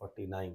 49,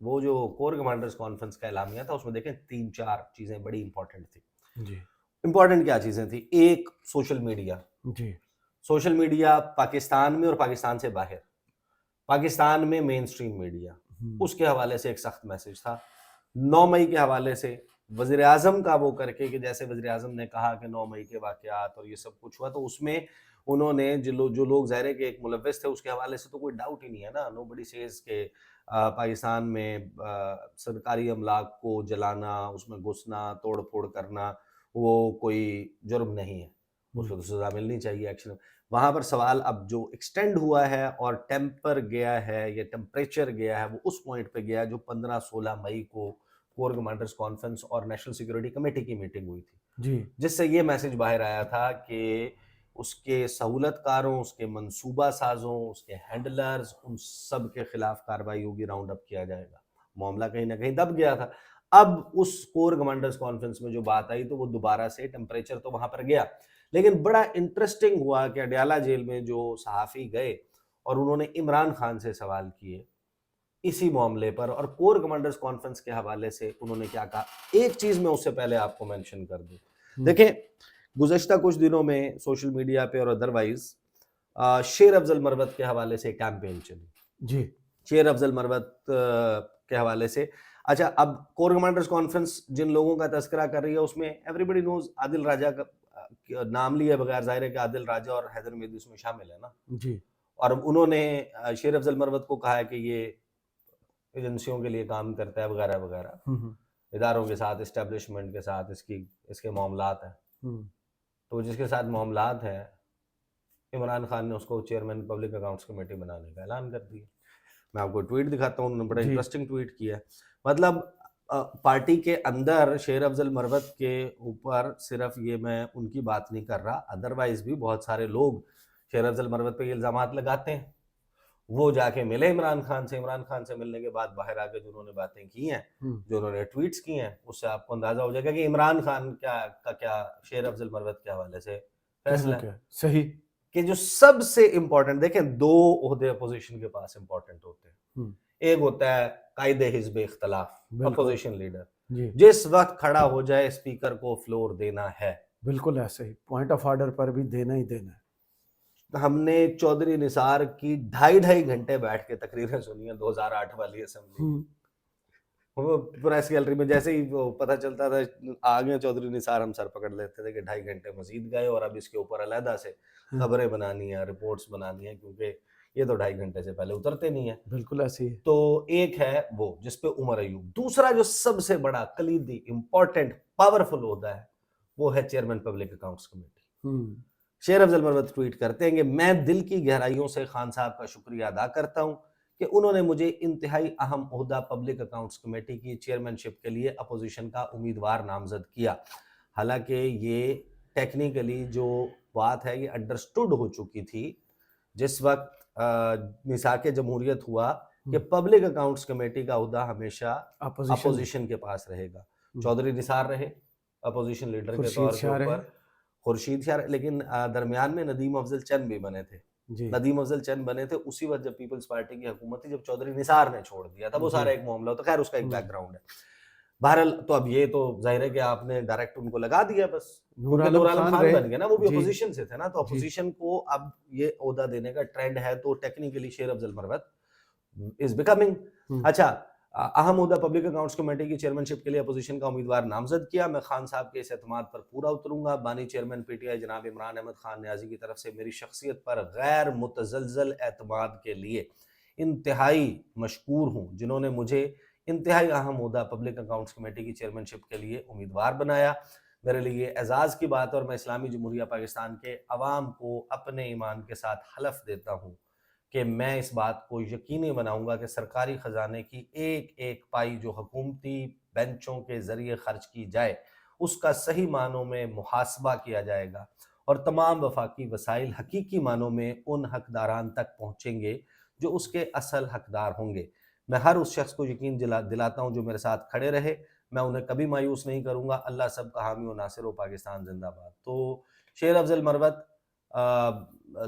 وہ جو corps commanders conference کا اعلامیہ تھا اس میں دیکھیں 3-4 چیزیں بڑی امپورٹنٹ تھی. جی امپورٹنٹ کیا چیزیں تھیں؟ ایک، سوشل میڈیا. جی سوشل میڈیا پاکستان میں اور پاکستان سے باہر. پاکستان میں مین سٹریم میڈیا، اس کے حوالے سے ایک سخت میسج تھا. 9 مئی کے حوالے سے وزیر اعظم کا وہ کر کے کہ جیسے وزیر اعظم نے کہا کہ 9 مئی کے واقعات اور یہ سب کچھ ہوا، تو اس میں انہوں نے جو لوگ ظاہر ہے کہ ایک ملوث تھے اس کے حوالے سے تو کوئی ڈاؤٹ ہی نہیں ہے نا. نو بڈی سیز کہ پاکستان میں سرکاری املاک کو جلانا، اس میں گھسنا، توڑ پھوڑ کرنا وہ کوئی جرم نہیں ہے، اس کو تو سزا ملنی چاہیے ایکشن. وہاں پر سوال اب جو ایکسٹینڈ ہوا ہے اور ٹیمپر گیا ہے یا ٹیمپریچر گیا ہے وہ اس پوائنٹ پہ گیا جو 15-16 مئی کو کور کمانڈرز کانفرنس اور نیشنل سیکورٹی کمیٹی کی میٹنگ ہوئی تھی، جی جس سے یہ میسج باہر آیا تھا کہ اس کے سہولت کاروں، اس کے منصوبہ سازوں، اس کے ہینڈلرز، ان سب کے خلاف کارروائی ہوگی، راؤنڈ اپ کیا جائے گا. معاملہ کہیں نہ کہیں دب گیا تھا. اب اس کور کمانڈرز کانفرنس میں جو بات آئی تو وہ دوبارہ سے ٹیمپریچر تو وہاں پر گیا، لیکن بڑا انٹرسٹنگ ہوا کہ اڈیالہ جیل میں جو صحافی گئے اور انہوں نے عمران خان سے سوال کیے اسی معاملے پر، اور کور کمانڈرز کانفرنس کے حوالے سے انہوں نے کیا کہا. ایک چیز میں اس سے پہلے آپ کو مینشن کر دوں. دیکھیں گزشتہ کچھ دنوں میں سوشل میڈیا پہ اور ادروائز شیر افضل مروت کے حوالے سے کیمپین چلی. جی شیر افضل مروت کے حوالے سے اچھا، اب کور کمانڈرز کانفرنس جن لوگوں کا تذکرہ کر رہی ہے اس میں ایوری بڈی نوز عادل راجہ کا نام لیے بغیر ظاہر ہے کہ عادل راجہ اور حیدر مہدی اس میں شامل ہے نا. جی اور انہوں نے شیر افضل مروت کو کہا ہے کہ یہ ایجنسیوں کے لیے کام کرتا ہے وغیرہ وغیرہ، اداروں کے ساتھ، اسٹیبلشمنٹ کے ساتھ اس کے معاملات ہیں. تو جس کے ساتھ معاملات ہیں عمران خان نے اس کو چیئرمین پبلک اکاؤنٹس کمیٹی بنانے کا اعلان کر دیا. میں آپ کو ٹویٹ دکھاتا ہوں، انہوں نے بڑا انٹرسٹنگ ٹویٹ کیا ہے. مطلب پارٹی کے اندر شیر افضل مروت کے اوپر صرف یہ میں ان کی بات نہیں کر رہا، ادروائز بھی بہت سارے لوگ شیر افضل مروت پہ یہ الزامات لگاتے ہیں. وہ جا کے ملے عمران خان سے، عمران خان سے ملنے کے بعد باہر آ کے جو انہوں نے باتیں کی ہیں، جو انہوں نے ٹویٹس کی ہیں، اس سے آپ کو اندازہ ہو جائے گا کہ عمران خان کیا شیر افضل مروت کے حوالے سے فیصلہ ہے. صحیح کہ جو سب سے امپورٹنٹ، دیکھیں 2 عہدے اپوزیشن کے پاس امپورٹنٹ ہوتے ہیں. ایک ہوتا ہے قائد حزب اختلاف، اپوزیشن لیڈر، جس وقت کھڑا ہو جائے اسپیکر کو فلور دینا ہے. بالکل ایسے ہی پوائنٹ آف آرڈر پر بھی دینا ہی دینا ہے. ہم نے چودھری نثار کی 2.5 گھنٹے بیٹھ کے تقریریں سنی ہیں 2008 والی اسمبلی. پریس گیلری میں جیسے ہی پتہ چلتا تھا آگے چودھری نثار، ہم سر پکڑ لیتے تھے کہ 2.5 گھنٹے مزید گئے اور اب اس کے اوپر علیحدہ سے خبریں بنانی ہیں، رپورٹس بنانی ہیں، کیونکہ یہ تو 2.5 گھنٹے سے پہلے اترتے نہیں ہیں. بالکل ایسے ہی. تو ایک ہے وہ جس پہ عمر ایوب. دوسرا جو سب سے بڑا کلیدی امپورٹنٹ پاورفل عہدہ ہے وہ ہے چیئرمین پبلک اکاؤنٹس کمیٹی. شیر افضل مروت ٹویٹ کرتے ہیں کہ میں دل کی گہرائیوں سے خان صاحب کا شکریہ ادا کرتا ہوں کہ انہوں نے مجھے انتہائی اہم عہدہ پبلک اکاؤنٹس کمیٹی کی چیئرمین شپ کے لیے اپوزیشن کا امیدوار نامزد کیا. حالانکہ یہ ٹیکنیکلی جو بات ہے یہ انڈرسٹوڈ ہو چکی تھی جس وقت میثاق جمہوریت ہوا کہ پبلک اکاؤنٹس کمیٹی کا عہدہ ہمیشہ اپوزیشن کے پاس رہے گا. چودھری نثار رہے اپوزیشن لیڈر کے طور کے اوپر، خورشید شاہ، لیکن درمیان میں ندیم افضل چند بھی بنے تھے. ندیم افضل چند بنے تھے اسی وقت جب پیپلز پارٹی کی حکومت تھی، جب چودھری نثار نے چھوڑ دیا تھا. وہ سارا ایک معاملہ ہوتا، خیر اس کا ایک بیک گراؤنڈ ہے. بہرحال تو اب یہ تو ظاہر ہے کہ آپ نے ڈائریکٹ ان کو لگا دیا، بس نور عالم خان بن گیا نا، وہ بھی اپوزیشن سے تھے نا. تو اپوزیشن کو اب یہ عہدہ دینے کا ٹرینڈ ہے، تو ٹیکنیکلی شیر افضل مروت از بیکمنگ. اچھا، اہم عہدہ پبلک اکاؤنٹس کمیٹی کی چیئرمین شپ کے لیے اپوزیشن کا امیدوار نامزد کیا. میں خان صاحب کے اس اعتماد پر پورا اتروں گا. بانی چیئرمین پی ٹی آئی جناب عمران احمد خان نیازی کی طرف سے میری شخصیت پر غیر متزلزل اعتماد کے لیے انتہائی مشکور ہوں، جنہوں نے مجھے انتہائی اہم عہدہ پبلک اکاؤنٹس کمیٹی کی چیئرمین شپ کے لیے امیدوار بنایا. میرے لیے اعزاز کی بات ہے اور میں اسلامی جمہوریہ پاکستان کے عوام کو اپنے ایمان کے ساتھ حلف دیتا ہوں کہ میں اس بات کو یقینی بناؤں گا کہ سرکاری خزانے کی ایک ایک پائی جو حکومتی بینچوں کے ذریعے خرچ کی جائے اس کا صحیح معنوں میں محاسبہ کیا جائے گا اور تمام وفاقی وسائل حقیقی معنوں میں ان حقداران تک پہنچیں گے جو اس کے اصل حقدار ہوں گے. میں ہر اس شخص کو یقین دلاتا ہوں جو میرے ساتھ کھڑے رہے، میں انہیں کبھی مایوس نہیں کروں گا. اللہ سب کا حامی و ناصر و پاکستان زندہ باد. تو شیر افضل مروت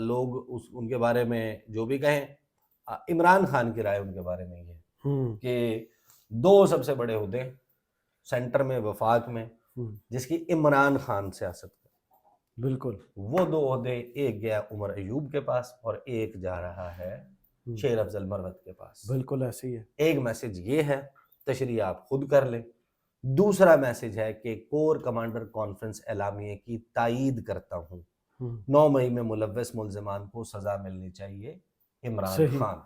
لوگ ان کے بارے میں جو بھی کہیں، عمران خان کی رائے ان کے بارے میں یہ کہ دو سب سے بڑے عہدے سینٹر میں وفاق میں جس کی عمران خان سیاست کر، بالکل وہ دو عہدے ایک گیا عمر ایوب کے پاس اور ایک جا رہا ہے شیر افضل مروت کے پاس۔ بالکل ایسے ہی ہے۔ ایک میسج یہ ہے، تشریح آپ خود کر لیں۔ دوسرا میسج ہے کہ کور کمانڈر کانفرنس اعلامیے کی تائید کرتا ہوں، 9 مئی میں ملوث ملزمان کو سزا ملنی چاہیے، عمران خان۔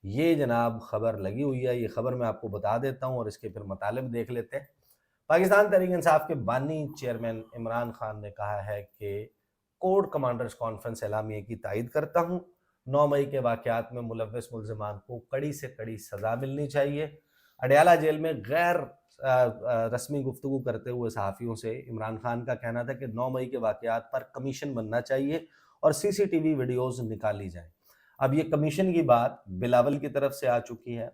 یہ جناب خبر لگی ہوئی ہے، یہ خبر میں آپ کو بتا دیتا ہوں اور اس کے پھر مطالب دیکھ لیتے ہیں۔ پاکستان تحریک انصاف کے بانی چیئرمین عمران خان نے کہا ہے کہ کور کمانڈرز کانفرنس اعلامیے کی تائید کرتا ہوں، 9 مئی کے واقعات میں ملوث ملزمان کو کڑی سے کڑی سزا ملنی چاہیے۔ اڈیالہ جیل میں غیر رسمی گفتگو کرتے ہوئے صحافیوں سے عمران خان کا کہنا تھا کہ 9 مئی کے واقعات پر کمیشن بننا چاہیے اور سی سی ٹی وی ویڈیوز نکالی جائیں۔ اب یہ کمیشن کی بات بلاول کی طرف سے آ چکی ہے،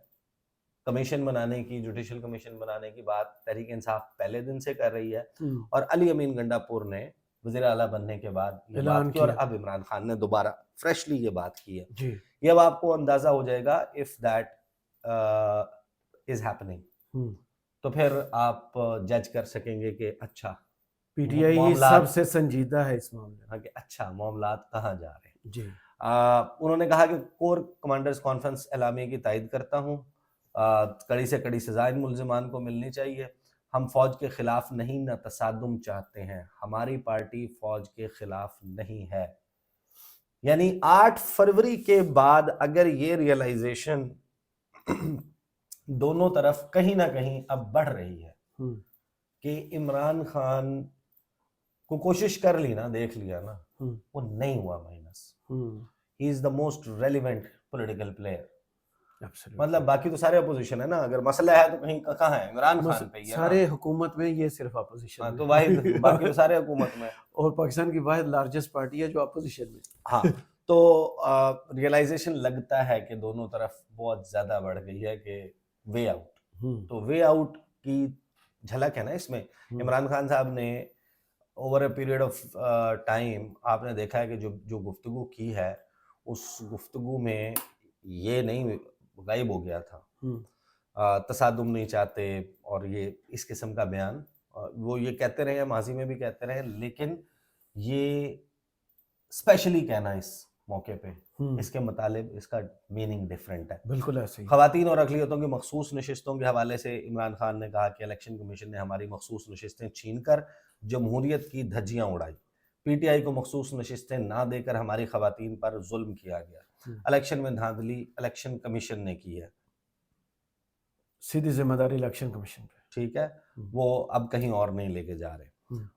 کمیشن بنانے کی، جوڈیشل کمیشن بنانے کی بات تحریک انصاف پہلے دن سے کر رہی ہے، اور علی امین گنڈا پور نے وزیر اعلیٰ بننے کے بعد یہ بات کی، اور اب عمران خان نے دوبارہ فریشلی یہ بات کی ہے۔ یہ اب آپ کو اندازہ ہو جائے گا if that is happening، تو پھر آپ جج کر سکیں گے کہ اچھا پی ٹی آئی سب سے سنجیدہ ہے اس معاملے میں، کہ اچھا معاملات کہاں جا رہے ہیں۔ جی انہوں نے کہا کہ کور کمانڈرز کانفرنس اعلامیے کی تائید کرتا ہوں، کڑی سے کڑی سزا ان ملزمان کو ملنی چاہیے۔ ہم فوج کے خلاف نہیں، نہ تصادم چاہتے ہیں، ہماری پارٹی فوج کے خلاف نہیں ہے۔ یعنی 8 فروری کے بعد اگر یہ ریئلائزیشن دونوں طرف کہیں نہ کہیں اب بڑھ رہی ہے کہ عمران خان کو کوشش کر لی نا، دیکھ لیا نا، وہ نہیں ہوا minus. He is the most relevant political player. مطلب باقی تو سارے اپوزیشن ہے نا، اگر مسئلہ ہے تو کہیں کہاں ہے؟ عمران خان پہ ہی ہے، سارے حکومت میں یہ صرف اپوزیشن ہے، تو واحد باقی تو سارے حکومت میں، اور پاکستان کی واحد لارجسٹ پارٹی ہے جو اپوزیشن میں۔ ہاں تو ریئلائزیشن لگتا ہے کہ دونوں طرف بہت زیادہ بڑھ گئی ہے کہ وے آؤٹ، تو وے آؤٹ کی جھلک ہے نا اس میں۔ عمران خان صاحب نے over a period of time آپ نے دیکھا ہے کہ جو گفتگو کی ہے، اس گفتگو میں یہ نہیں غائب ہو گیا تھا، تصادم نہیں چاہتے اور یہ اس قسم کا بیان وہ یہ کہتے رہے ہیں، ماضی میں بھی کہتے رہے، لیکن یہ اسپیشلی کہنا اس موقع پہ، اس کے مطالب، اس کا میننگ ڈیفرنٹ ہے۔ بالکل ایسے ہی۔ خواتین اور اقلیتوں کی مخصوص نشستوں کے حوالے سے عمران خان نے کہا کہ الیکشن کمیشن نے ہماری مخصوص نشستیں چھین کر جمہوریت کی دھجیاں اڑائی، پی ٹی آئی کو مخصوص نشستیں نہ دے کر ہماری خواتین پر ظلم کیا گیا، الیکشن میں دھاندلی الیکشن کمیشن نے کی ہے، سیدھی ذمہ داری الیکشن کمیشن پہ، ٹھیک ہے، وہ اب کہیں اور نہیں لے کے جا رہے۔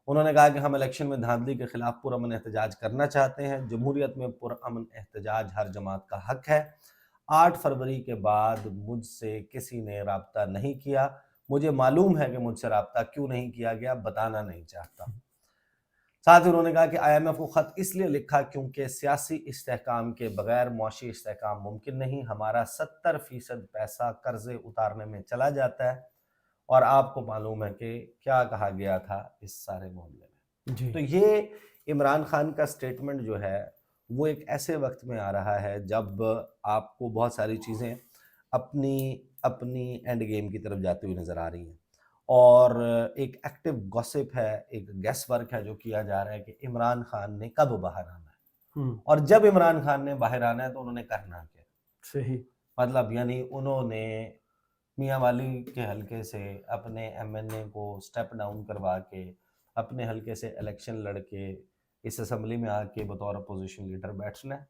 انہوں نے کہا کہ ہم الیکشن میں دھاندلی کے خلاف پرامن احتجاج کرنا چاہتے ہیں، جمہوریت میں پرامن احتجاج ہر جماعت کا حق ہے۔ 8 فروری کے بعد مجھ سے کسی نے رابطہ نہیں کیا، مجھے معلوم ہے کہ مجھ سے رابطہ کیوں نہیں کیا گیا، بتانا نہیں چاہتا۔ ساتھ ہی انہوں نے کہا کہ آئی ایم ایف کو خط اس لیے لکھا کیونکہ سیاسی استحکام کے بغیر معاشی استحکام ممکن نہیں، ہمارا 70% پیسہ قرضے اتارنے میں چلا جاتا ہے، اور آپ کو معلوم ہے کہ کیا کہا گیا تھا اس سارے معاملے میں۔ تو یہ عمران خان کا سٹیٹمنٹ جو ہے وہ ایک ایسے وقت میں آ رہا ہے جب آپ کو بہت ساری چیزیں اپنی اینڈ گیم کی طرف جاتی ہوئی نظر آ رہی ہیں، اور ایک ایکٹیو گوسپ ہے، ایک گیس ورک ہے جو کیا جا رہا ہے کہ عمران خان نے کب باہر آنا ہے، اور جب عمران خان نے باہر آنا ہے تو انہوں نے کرنا کیا۔ صحیح، مطلب یعنی انہوں نے میاں والی کے حلقے سے اپنے ایم این اے کو سٹیپ ڈاؤن کروا کے اپنے حلقے سے الیکشن لڑ کے اس اسمبلی میں آ کے بطور اپوزیشن لیڈر بیٹھنا ہے،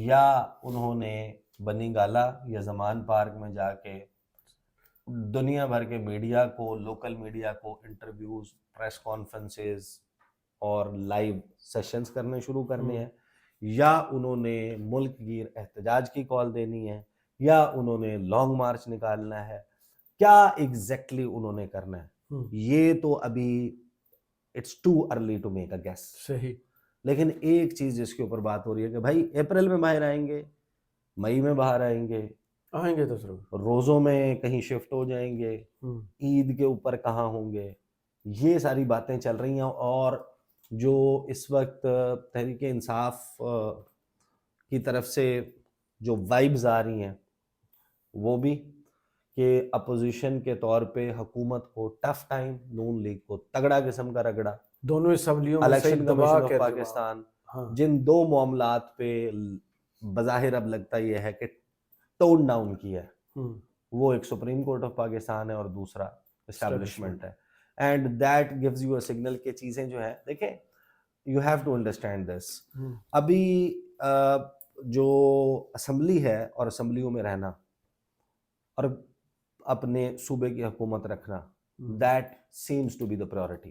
یا انہوں نے بنی گالا یا زمان پارک میں جا کے دنیا بھر کے میڈیا کو، لوکل میڈیا کو انٹرویوز، پریس کانفرنسز اور لائیو سیشنز کرنے شروع کرنے ہیں، یا انہوں نے ملک گیر احتجاج کی کال دینی ہے، یا انہوں نے لانگ مارچ نکالنا ہے، کیا ایگزیکٹلی انہوں نے کرنا ہے، یہ تو ابھی it's too early to make a guess. صحیح، لیکن ایک چیز جس کے اوپر بات ہو رہی ہے کہ بھائی اپریل میں باہر آئیں گے، مئی میں باہر آئیں گے تو ضرور روزوں میں کہیں شفٹ ہو جائیں گے، عید کے اوپر کہاں ہوں گے، یہ ساری باتیں چل رہی ہیں، اور جو اس وقت تحریک انصاف کی طرف سے جو وائبز آ رہی ہیں وہ بھی کہ اپوزیشن کے طور پہ حکومت کو ٹف ٹائم، نون لیگ کو تگڑا قسم کا رگڑا، دونوں اسمبلیوں میں الیکشن صحیح دبا کمیشن آف کے پاکستان، ہاں جن دو معاملات پہ بظاہر اب لگتا یہ ہے کہ ٹون ڈاؤن کیا ہے، وہ ایک سپریم کورٹ آف پاکستان ہے اور دوسرا اسٹیبلشمنٹ ہے. And that gives you a signal کہ چیزیں جو ہیں دیکھیں you have to understand this. ابھی جو اسمبلی ہے اور اسمبلیوں میں رہنا اور اپنے صوبے کی حکومت رکھنا، that seems to be the priority.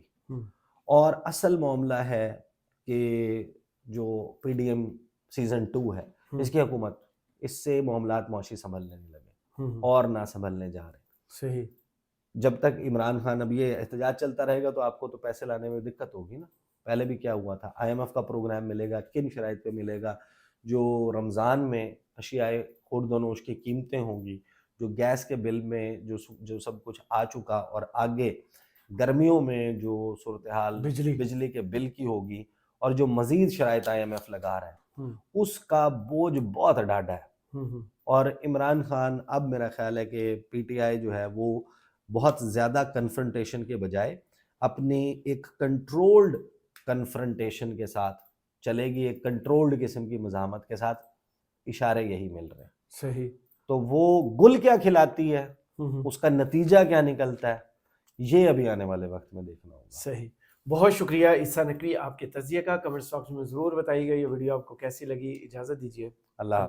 اور اصل معاملہ ہے کہ جو پی ڈی ایم سیزن 2 ہے اس کی حکومت، اس سے معاملات معاشی سنبھلنے نہیں لگے اور نہ سنبھلنے جا رہے. صحیح. جب تک عمران خان اب یہ احتجاج چلتا رہے گا تو آپ کو تو پیسے لانے میں دقت ہوگی نا. پہلے بھی کیا ہوا تھا، آئی ایم ایف کا پروگرام ملے گا، کن شرائط پہ ملے گا، جو رمضان میں اشیاء خوردونوش کی قیمتیں ہوں گی، جو گیس کے بل میں جو سب کچھ آ چکا، اور آگے گرمیوں میں جو صورتحال بجلی کے بل کی ہوگی، اور جو مزید شرائط آئی ایم ایف لگا رہا ہے اس کا بوجھ بہت ڈاڈا ہے. اور عمران خان اب میرا خیال ہے کہ پی ٹی آئی جو ہے وہ بہت زیادہ کنفرنٹیشن کے بجائے اپنی ایک کنٹرولڈ کنفرنٹیشن کے ساتھ چلے گی، ایک کنٹرولڈ قسم کی مزاحمت کے ساتھ. اشارے یہی مل رہے ہیں. صحیح. تو وہ گل کیا کھلاتی ہے، اس کا نتیجہ کیا نکلتا ہے، یہ ابھی آنے والے وقت میں دیکھنا ہوگا. صحیح. بہت شکریہ عیسیٰ نقوی آپ کے تجزیے کا. کمنٹس باکس میں ضرور بتائیے گا یہ ویڈیو آپ کو کیسی لگی. اجازت دیجیے. اللہ